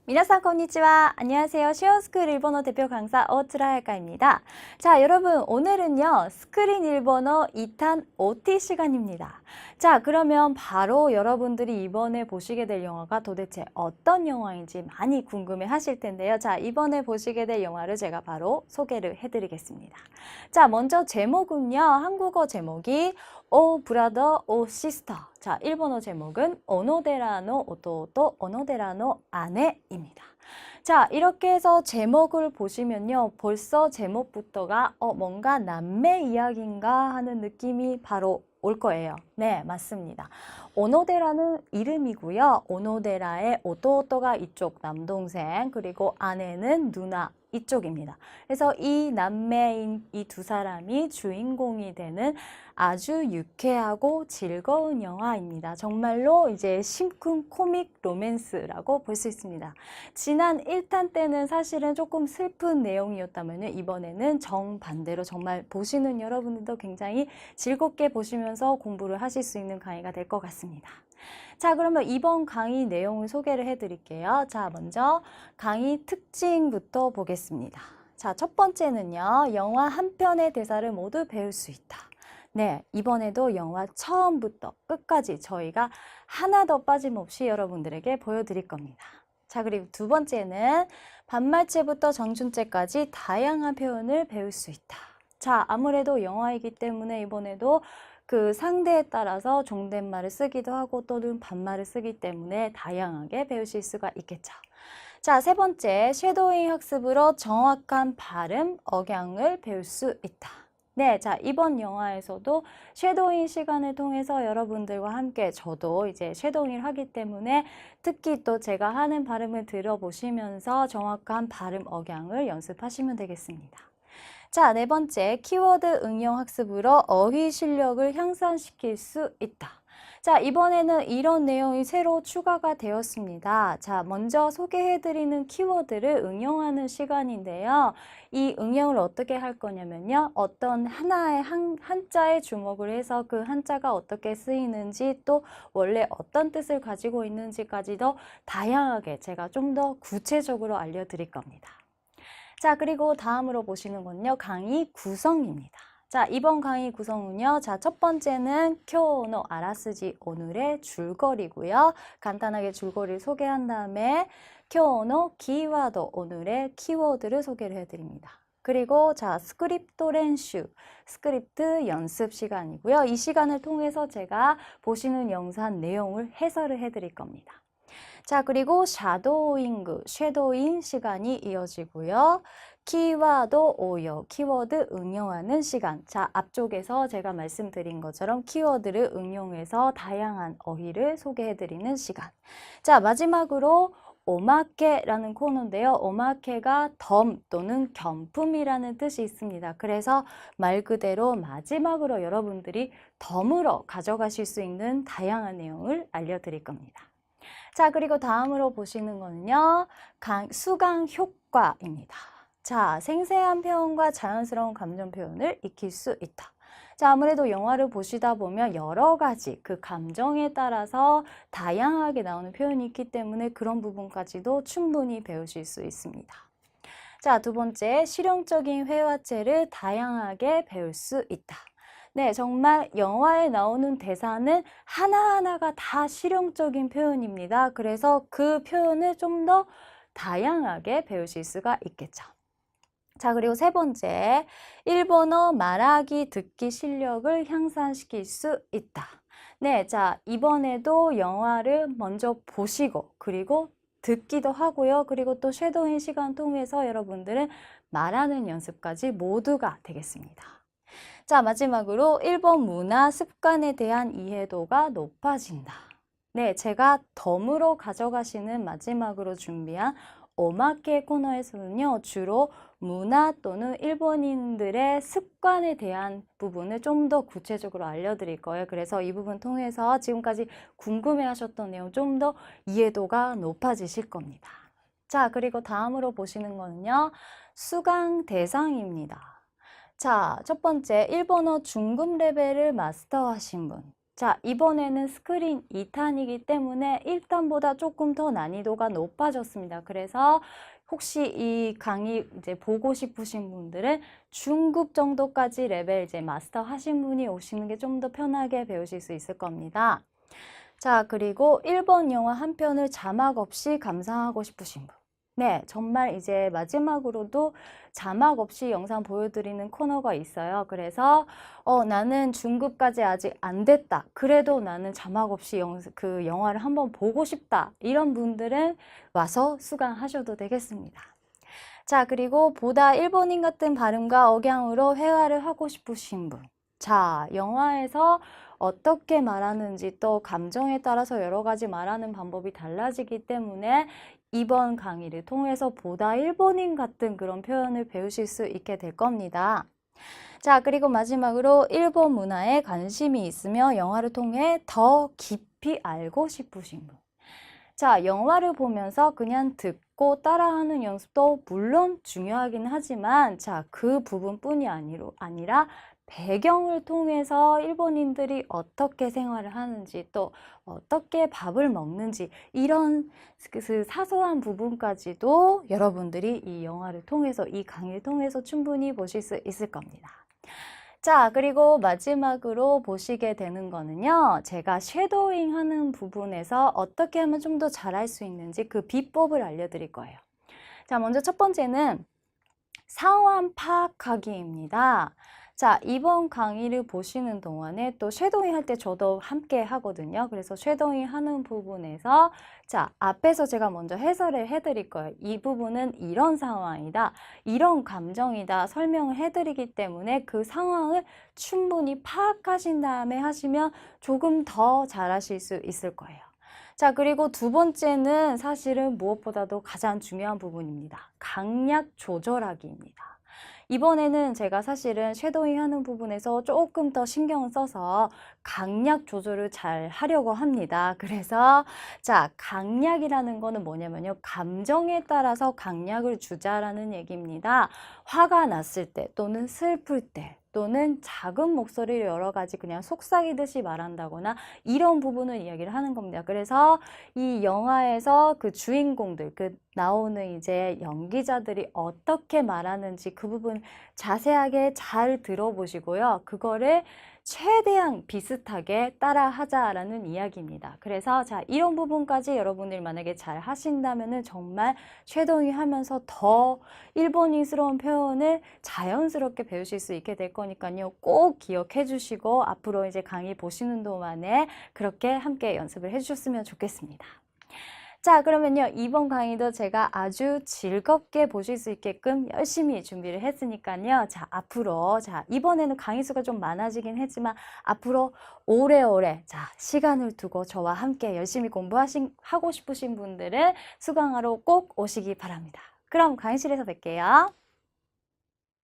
미나상 konnichiwa. 안녕하세요. 시원스쿨 일본어 대표 강사 오츠라야카입니다. 자, 여러분 오늘은요. 스크린 일본어 2탄 OT 시간입니다. 자, 그러면 바로 여러분들이 이번에 보시게 될 영화가 도대체 어떤 영화인지 많이 궁금해 하실 텐데요. 자, 이번에 보시게 될 영화를 제가 바로 소개를 해드리겠습니다. 자, 먼저 제목은요. 한국어 제목이 오 브라더 오 시스터. 자, 일본어 제목은 오노데라노 오토토 오노데라노 아네입니다. 자, 이렇게 해서 제목을 보시면요. 벌써 제목부터가 뭔가 남매 이야기인가 하는 느낌이 바로 올 거예요. 네, 맞습니다. 오노데라는 이름이고요. 오노데라의 오토토가 이쪽 남동생, 그리고 아내는 누나 이쪽입니다. 그래서 이 남매인 이 두 사람이 주인공이 되는 아주 유쾌하고 즐거운 영화입니다. 정말로 이제 심쿵 코믹 로맨스라고 볼 수 있습니다. 지난 1탄 때는 사실은 조금 슬픈 내용이었다면 이번에는 정반대로 정말 보시는 여러분들도 굉장히 즐겁게 보시면서 공부를 하실 수 있는 강의가 될 것 같습니다. 자, 그러면 이번 강의 내용을 소개를 해드릴게요. 자, 먼저 강의 특징부터 보겠습니다. 자, 첫 번째는요. 영화 한 편의 대사를 모두 배울 수 있다. 네, 이번에도 영화 처음부터 끝까지 저희가 하나도 빠짐없이 여러분들에게 보여드릴 겁니다. 자, 그리고 두 번째는 반말체부터 정준체까지 다양한 표현을 배울 수 있다. 자, 아무래도 영화이기 때문에 이번에도 그 상대에 따라서 존댓말을 쓰기도 하고 또는 반말을 쓰기 때문에 다양하게 배우실 수가 있겠죠. 자, 세 번째, 쉐도잉 학습으로 정확한 발음, 억양을 배울 수 있다. 네, 자, 이번 영화에서도 쉐도잉 시간을 통해서 여러분들과 함께 저도 이제 쉐도잉을 하기 때문에 특히 또 제가 하는 발음을 들어보시면서 정확한 발음, 억양을 연습하시면 되겠습니다. 자, 네 번째, 키워드 응용 학습으로 어휘 실력을 향상시킬 수 있다. 자, 이번에는 이런 내용이 새로 추가가 되었습니다. 자, 먼저 소개해드리는 키워드를 응용하는 시간인데요. 이 응용을 어떻게 할 거냐면요. 어떤 하나의 한자에 주목을 해서 그 한자가 어떻게 쓰이는지 또 원래 어떤 뜻을 가지고 있는지까지도 다양하게 제가 좀 더 구체적으로 알려드릴 겁니다. 자, 그리고 다음으로 보시는 건요. 강의 구성입니다. 자, 이번 강의 구성은요. 자, 첫 번째는 쿄노 아라스지 오늘의 줄거리고요. 간단하게 줄거리를 소개한 다음에 쿄노 키워드 오늘의 키워드를 소개를 해드립니다. 그리고 자, 스크립트 렌슈, 스크립트 연습 시간이고요. 이 시간을 통해서 제가 보시는 영상 내용을 해설을 해드릴 겁니다. 자, 그리고 쉐도잉 시간이 이어지고요. 키워드 오요, 키워드 응용하는 시간. 자, 앞쪽에서 제가 말씀드린 것처럼 키워드를 응용해서 다양한 어휘를 소개해드리는 시간. 자, 마지막으로 오마케라는 코너인데요. 오마케가 덤 또는 경품이라는 뜻이 있습니다. 그래서 말 그대로 마지막으로 여러분들이 덤으로 가져가실 수 있는 다양한 내용을 알려드릴 겁니다. 자, 그리고 다음으로 보시는 거는요. 수강 효과입니다. 자, 생생한 표현과 자연스러운 감정 표현을 익힐 수 있다. 자, 아무래도 영화를 보시다 보면 여러 가지 그 감정에 따라서 다양하게 나오는 표현이 있기 때문에 그런 부분까지도 충분히 배우실 수 있습니다. 자, 두 번째, 실용적인 회화체를 다양하게 배울 수 있다. 네, 정말 영화에 나오는 대사는 하나하나가 다 실용적인 표현입니다. 그래서 그 표현을 좀 더 다양하게 배우실 수가 있겠죠. 자, 그리고 세 번째, 일본어 말하기 듣기 실력을 향상시킬 수 있다. 네, 자, 이번에도 영화를 먼저 보시고 그리고 듣기도 하고요. 그리고 또 쉐도잉 시간 통해서 여러분들은 말하는 연습까지 모두가 되겠습니다. 자, 마지막으로 일본 문화 습관에 대한 이해도가 높아진다. 네, 제가 덤으로 가져가시는 마지막으로 준비한 오마케 코너에서는요, 주로 문화 또는 일본인들의 습관에 대한 부분을 좀 더 구체적으로 알려드릴 거예요. 그래서 이 부분 통해서 지금까지 궁금해 하셨던 내용 좀 더 이해도가 높아지실 겁니다. 자, 그리고 다음으로 보시는 거는요, 수강 대상입니다. 자, 첫 번째, 일본어 중급 레벨을 마스터하신 분. 자, 이번에는 스크린 2탄이기 때문에 1탄보다 조금 더 난이도가 높아졌습니다. 그래서 혹시 이 강의 이제 보고 싶으신 분들은 중급 정도까지 레벨 이제 마스터 하신 분이 오시는 게 좀 더 편하게 배우실 수 있을 겁니다. 자, 그리고 1번 영화 한 편을 자막 없이 감상하고 싶으신 분. 네, 정말 이제 마지막으로도 자막 없이 영상 보여드리는 코너가 있어요. 그래서 나는 중급까지 아직 안 됐다. 그래도 나는 자막 없이 그 영화를 한번 보고 싶다. 이런 분들은 와서 수강하셔도 되겠습니다. 자, 그리고 보다 일본인 같은 발음과 억양으로 회화를 하고 싶으신 분. 자, 영화에서 어떻게 말하는지 또 감정에 따라서 여러 가지 말하는 방법이 달라지기 때문에 이번 강의를 통해서 보다 일본인 같은 그런 표현을 배우실 수 있게 될 겁니다. 자, 그리고 마지막으로 일본 문화에 관심이 있으며 영화를 통해 더 깊이 알고 싶으신 분. 자, 영화를 보면서 그냥 듣고 따라하는 연습도 물론 중요하긴 하지만 자, 그 부분뿐이 아니라 배경을 통해서 일본인들이 어떻게 생활을 하는지 또 어떻게 밥을 먹는지 이런 그 사소한 부분까지도 여러분들이 이 영화를 통해서 이 강의를 통해서 충분히 보실 수 있을 겁니다. 자, 그리고 마지막으로 보시게 되는 거는요. 제가 쉐도잉 하는 부분에서 어떻게 하면 좀 더 잘할 수 있는지 그 비법을 알려드릴 거예요. 자, 먼저 첫 번째는 상황 파악하기입니다. 자, 이번 강의를 보시는 동안에 또 쉐도잉 할 때 저도 함께 하거든요. 그래서 쉐도잉 하는 부분에서 자, 앞에서 제가 먼저 해설을 해드릴 거예요. 이 부분은 이런 상황이다, 이런 감정이다 설명을 해드리기 때문에 그 상황을 충분히 파악하신 다음에 하시면 조금 더 잘하실 수 있을 거예요. 자, 그리고 두 번째는 사실은 무엇보다도 가장 중요한 부분입니다. 강약 조절하기입니다. 이번에는 제가 사실은 쉐도잉 하는 부분에서 조금 더 신경을 써서 강약 조절을 잘 하려고 합니다. 그래서 자, 강약이라는 거는 뭐냐면요. 감정에 따라서 강약을 주자라는 얘기입니다. 화가 났을 때 또는 슬플 때 또는 작은 목소리를 여러 가지 그냥 속삭이듯이 말한다거나 이런 부분을 이야기를 하는 겁니다. 그래서 이 영화에서 그 주인공들, 그 나오는 이제 연기자들이 어떻게 말하는지 그 부분 자세하게 잘 들어보시고요. 그거를 최대한 비슷하게 따라 하자라는 이야기입니다. 그래서 자, 이런 부분까지 여러분들이 만약에 잘 하신다면은 정말 쉐도잉 하면서 더 일본인스러운 표현을 자연스럽게 배우실 수 있게 될 거니까요. 꼭 기억해 주시고 앞으로 이제 강의 보시는 동안에 그렇게 함께 연습을 해 주셨으면 좋겠습니다. 자, 그러면요. 이번 강의도 제가 아주 즐겁게 보실 수 있게끔 열심히 준비를 했으니까요. 자, 앞으로, 자, 이번에는 강의 수가 좀 많아지긴 했지만 앞으로 오래오래, 자, 시간을 두고 저와 함께 열심히 하고 싶으신 분들은 수강하러 꼭 오시기 바랍니다. 그럼 강의실에서 뵐게요.